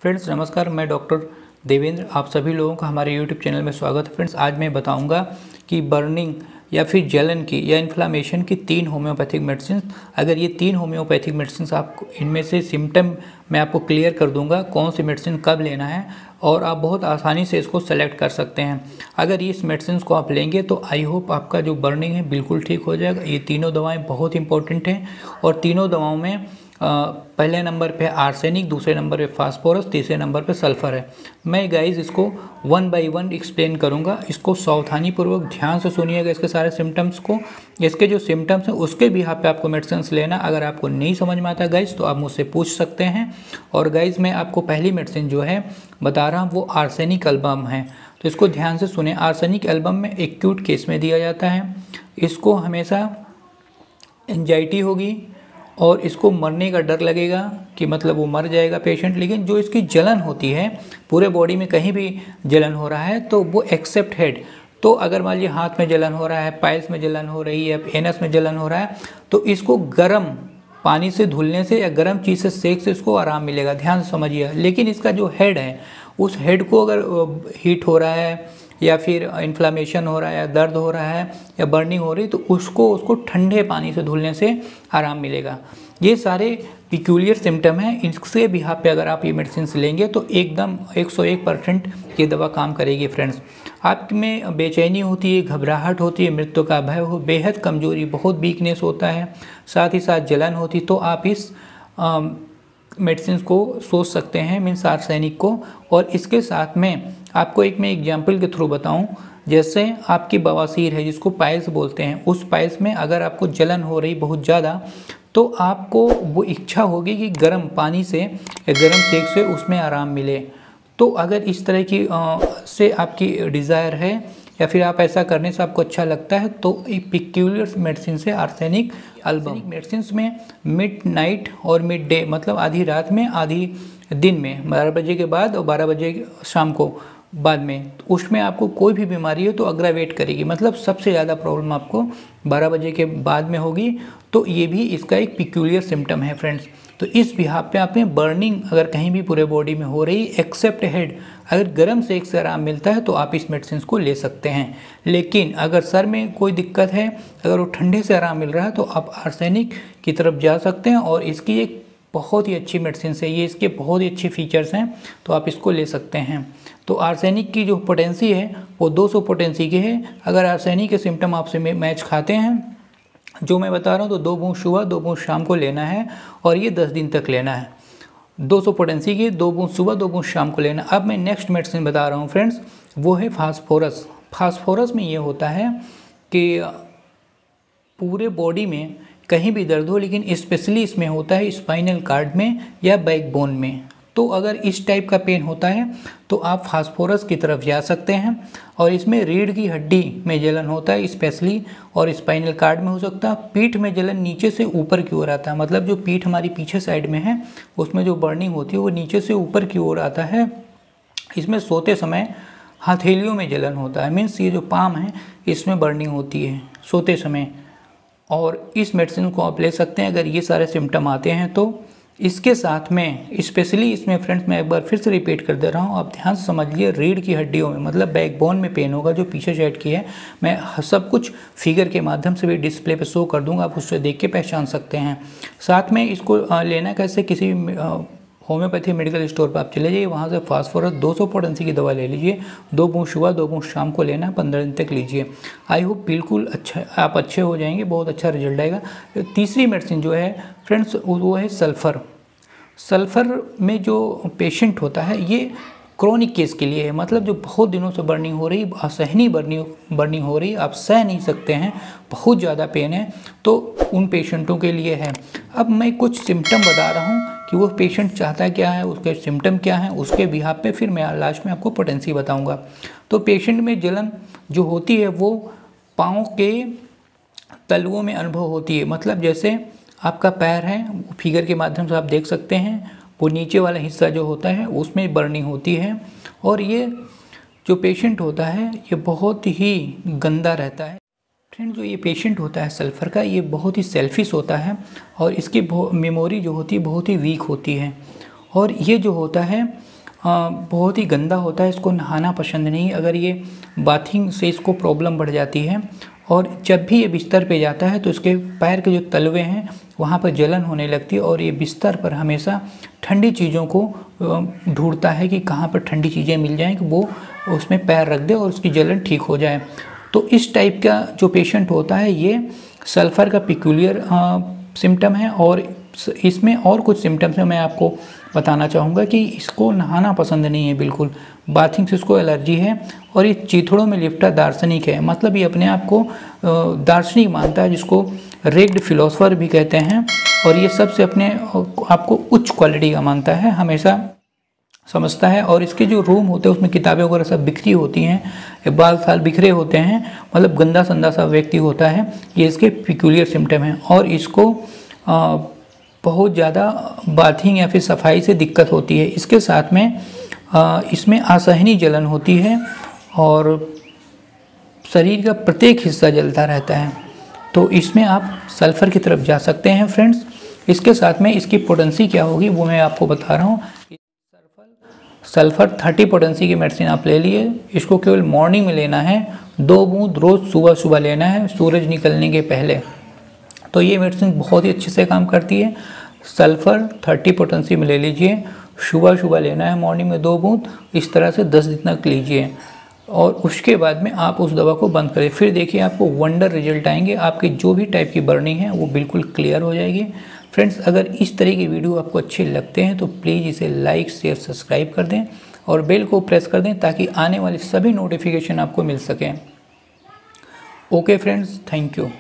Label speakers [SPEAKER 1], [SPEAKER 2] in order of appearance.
[SPEAKER 1] Friends नमस्कार, मैं doctor Devendra. आप सभी लोगों का हमारे यूट्यूब चैनल में स्वागत है। फ्रेंड्स आज मैं बताऊंगा कि बर्निंग या फिर जलन की या इन्फ्लामेशन की 3 होम्योपैथिक मेडिसिन। अगर ये 3 होम्योपैथिक मेडिसिन आपको इनमें से सिम्टम मैं आपको क्लियर कर दूंगा कौन सी मेडिसिन कब लेना है और आप बहुत आसानी से इसको सेलेक्ट कर सकते हैं। अगर इस मेडिसिन को आप लेंगे तो आई होप आपका जो बर्निंग है बिल्कुल ठीक हो जाएगा। ये तीनों दवाएँ बहुत इंपॉर्टेंट हैं और तीनों दवाओं में पहले नंबर पे आर्सेनिक, दूसरे नंबर पे फास्फोरस, तीसरे नंबर पे सल्फर है। मैं गाइज इसको 1 बाय 1 एक्सप्लेन करूँगा। इसको सावधानी पूर्वक ध्यान से सुनिएगा इसके सारे सिम्टम्स को। इसके जो सिम्टम्स हैं उसके भी यहाँ पे आपको मेडिसिन लेना। अगर आपको नहीं समझ में आता गाइज तो आप मुझसे पूछ सकते हैं। और गाइज मैं आपको पहली मेडिसिन जो है बता रहा हूँ वो आर्सेनिक एल्बम है, तो इसको ध्यान से सुने। आर्सेनिक एल्बम में एक्यूट केस में दिया जाता है। इसको हमेशा एंजाइटी होगी और इसको मरने का डर लगेगा कि मतलब वो मर जाएगा पेशेंट। लेकिन जो इसकी जलन होती है पूरे बॉडी में कहीं भी जलन हो रहा है तो वो एक्सेप्ट हेड, तो अगर मान लीजिए हाथ में जलन हो रहा है, पाइल्स में जलन हो रही है, एनस में जलन हो रहा है तो इसको गर्म पानी से धुलने से या गर्म चीज़ से सेक से इसको आराम मिलेगा। ध्यान से समझिए। लेकिन इसका जो हेड है उस हेड को अगर हीट हो रहा है या फिर इन्फ्लामेशन हो रहा है या दर्द हो रहा है या बर्निंग हो रही है तो उसको ठंडे पानी से धुलने से आराम मिलेगा। ये सारे पिक्यूलियर सिम्टम हैं। इसके बिहाफ पे अगर आप ये मेडिसिन लेंगे तो एकदम 101% ये दवा काम करेगी। फ्रेंड्स आप में बेचैनी होती है, घबराहट होती है, मृत्यु का भय हो, बेहद कमजोरी, बहुत वीकनेस होता है, साथ ही साथ जलन होती, तो आप इस मेडिसिन को सोच सकते हैं, मीन्स आर्सेनिक को। और इसके साथ में आपको एक मैं एग्जाम्पल के थ्रू बताऊं, जैसे आपकी बवासीर है जिसको पाइल्स बोलते हैं, उस पाइल्स में अगर आपको जलन हो रही बहुत ज़्यादा तो आपको वो इच्छा होगी कि गर्म पानी से या गर्म सेक से उसमें आराम मिले। तो अगर इस तरह की से आपकी डिज़ायर है या फिर आप ऐसा करने से आपको अच्छा लगता है तो पिक्यूलियर मेडिसिन से आर्सेनिक एल्बम मेडिसिन में मिड नाइट और मिड डे मतलब आधी रात में आधी दिन में 12 बजे के बाद और 12 बजे शाम को बाद में, उसमें आपको कोई भी बीमारी हो तो अग्रावेट करेगी, मतलब सबसे ज़्यादा प्रॉब्लम आपको 12 बजे के बाद में होगी। तो ये भी इसका एक पिक्यूलियर सिम्टम है फ्रेंड्स। तो इस बिहाफ पे आप में बर्निंग अगर कहीं भी पूरे बॉडी में हो रही एक्सेप्ट हेड, अगर गर्म से एक से आराम मिलता है तो आप इस मेडिसिन को ले सकते हैं। लेकिन अगर सर में कोई दिक्कत है, अगर वो ठंडे से आराम मिल रहा है तो आप आर्सेनिक की तरफ जा सकते हैं। और इसकी एक बहुत ही अच्छी मेडिसिन है ये, इसके बहुत ही अच्छे फीचर्स हैं तो आप इसको ले सकते हैं। तो आर्सेनिक की जो पोटेंसी है वो 200 पोटेंसी की है। अगर आर्सेनिक के सिम्टम आपसे मैच खाते हैं जो मैं बता रहा हूँ तो 2 बूंद सुबह 2 बूंद शाम को लेना है और ये 10 दिन तक लेना है। 200 पोटेंसी की 2 बूंद सुबह 2 बूंद शाम को लेना। अब मैं नेक्स्ट मेडिसिन बता रहा हूँ फ्रेंड्स, वो है फास्फोरस। फास्फोरस में ये होता है कि पूरे बॉडी में कहीं भी दर्द हो, लेकिन स्पेशली इसमें होता है स्पाइनल कार्ड में या बैकबोन में। तो अगर इस टाइप का पेन होता है तो आप फास्फोरस की तरफ जा सकते हैं। और इसमें रीढ़ की हड्डी में जलन होता है स्पेशली, और स्पाइनल कार्ड में हो सकता है। पीठ में जलन नीचे से ऊपर की ओर आता है, मतलब जो पीठ हमारी पीछे साइड में है उसमें जो बर्निंग होती है वो नीचे से ऊपर की ओर आता है। इसमें सोते समय हथेलियों में जलन होता है, मीन्स ये जो पाम है इसमें बर्निंग होती है सोते समय। और इस मेडिसिन को आप ले सकते हैं अगर ये सारे सिम्टम आते हैं तो। इसके साथ में स्पेशली इसमें फ्रेंड्स मैं एक बार फिर से रिपीट कर दे रहा हूँ, आप ध्यान से समझिए। रीढ़ की हड्डियों में मतलब बैकबोन में पेन होगा जो पीछे साइड की है। मैं सब कुछ फिगर के माध्यम से भी डिस्प्ले पे शो कर दूंगा, आप उससे देख के पहचान सकते हैं। साथ में इसको लेना कैसे, किसी होम्योपैथी मेडिकल स्टोर पर आप चले जाइए, वहाँ से फास्फोरस 200 पोटेंसी की दवा ले लीजिए। 2 बूंद सुबह 2 बूंद शाम को लेना, 15 दिन तक लीजिए। आई होप बिल्कुल अच्छा आप अच्छे हो जाएंगे, बहुत अच्छा रिजल्ट आएगा। तीसरी मेडिसिन जो है फ्रेंड्स वो है सल्फ़र। सल्फ़र में जो पेशेंट होता है ये क्रोनिक केस के लिए है, मतलब जो बहुत दिनों से बर्निंग हो रही, असहनीय बर्निंग हो रही, आप सह नहीं सकते हैं, बहुत ज़्यादा पेन है, तो उन पेशेंटों के लिए है। अब मैं कुछ सिम्टम बता रहा हूँ कि वो पेशेंट चाहता क्या है, उसके सिम्टम क्या हैं, उसके बिहाफ पे फिर मैं लास्ट में आपको पोटेंसी बताऊँगा। तो पेशेंट में जलन जो होती है वो पाँव के तलवों में अनुभव होती है, मतलब जैसे आपका पैर है, फिगर के माध्यम से आप देख सकते हैं, वो नीचे वाला हिस्सा जो होता है उसमें बर्निंग होती है। और ये जो पेशेंट होता है ये बहुत ही गंदा रहता है। फ्रेंड जो ये पेशेंट होता है सल्फ़र का, ये बहुत ही सेल्फिश होता है और इसकी मेमोरी जो होती है बहुत ही वीक होती है। और ये जो होता है बहुत ही गंदा होता है, इसको नहाना पसंद नहीं। अगर ये बाथिंग से इसको प्रॉब्लम बढ़ जाती है और जब भी ये बिस्तर पे जाता है तो इसके पैर के जो तलवे हैं वहाँ पर जलन होने लगती है और ये बिस्तर पर हमेशा ठंडी चीज़ों को ढूंढता है कि कहाँ पर ठंडी चीज़ें मिल जाएं कि वो उसमें पैर रख दे और उसकी जलन ठीक हो जाए। तो इस टाइप का जो पेशेंट होता है ये सल्फ़र का पिक्यूलियर सिम्टम है। और इसमें और कुछ सिम्टम्स हैं, मैं आपको बताना चाहूँगा कि इसको नहाना पसंद नहीं है बिल्कुल, बाथिंग से इसको एलर्जी है और ये चीथड़ों में लिपटा दार्शनिक है। मतलब ये अपने आप को दार्शनिक मानता है, जिसको रेग्ड फिलोसफर भी कहते हैं। और ये सबसे अपने आपको उच्च क्वालिटी का मानता है, हमेशा समझता है। और इसके जो रूम होते हैं उसमें किताबें वगैरह सब बिखरी होती हैं, बाल थाल बिखरे होते हैं, मतलब गंदा संदा सा व्यक्ति होता है। ये इसके पिक्यूलियर सिम्टम हैं और इसको बहुत ज़्यादा बाथिंग या फिर सफाई से दिक्कत होती है। इसके साथ में इसमें असहनीय जलन होती है और शरीर का प्रत्येक हिस्सा जलता रहता है। तो इसमें आप सल्फ़र की तरफ जा सकते हैं फ्रेंड्स। इसके साथ में इसकी पोटेंसी क्या होगी वो मैं आपको बता रहा हूँ। सल्फ़र 30 पोटेंसी की मेडिसिन आप ले लिए। इसको केवल मॉर्निंग में लेना है, 2 बूंद रोज़ सुबह सुबह लेना है सूरज निकलने के पहले। तो ये मेडिसिन बहुत ही अच्छे से काम करती है। सल्फ़र 30 पोटेंसी में ले लीजिए, सुबह सुबह लेना है मॉर्निंग में 2 बूंद, इस तरह से 10 दिन तक लीजिए और उसके बाद में आप उस दवा को बंद करें। फिर देखिए आपको वंडर रिजल्ट आएंगे, आपकी जो भी टाइप की बर्निंग है वो बिल्कुल क्लियर हो जाएगी। फ्रेंड्स, अगर इस तरह की वीडियो आपको अच्छे लगते हैं तो प्लीज़ इसे लाइक शेयर सब्सक्राइब कर दें और बेल को प्रेस कर दें ताकि आने वाली सभी नोटिफिकेशन आपको मिल सकें। Okay friends, thank you.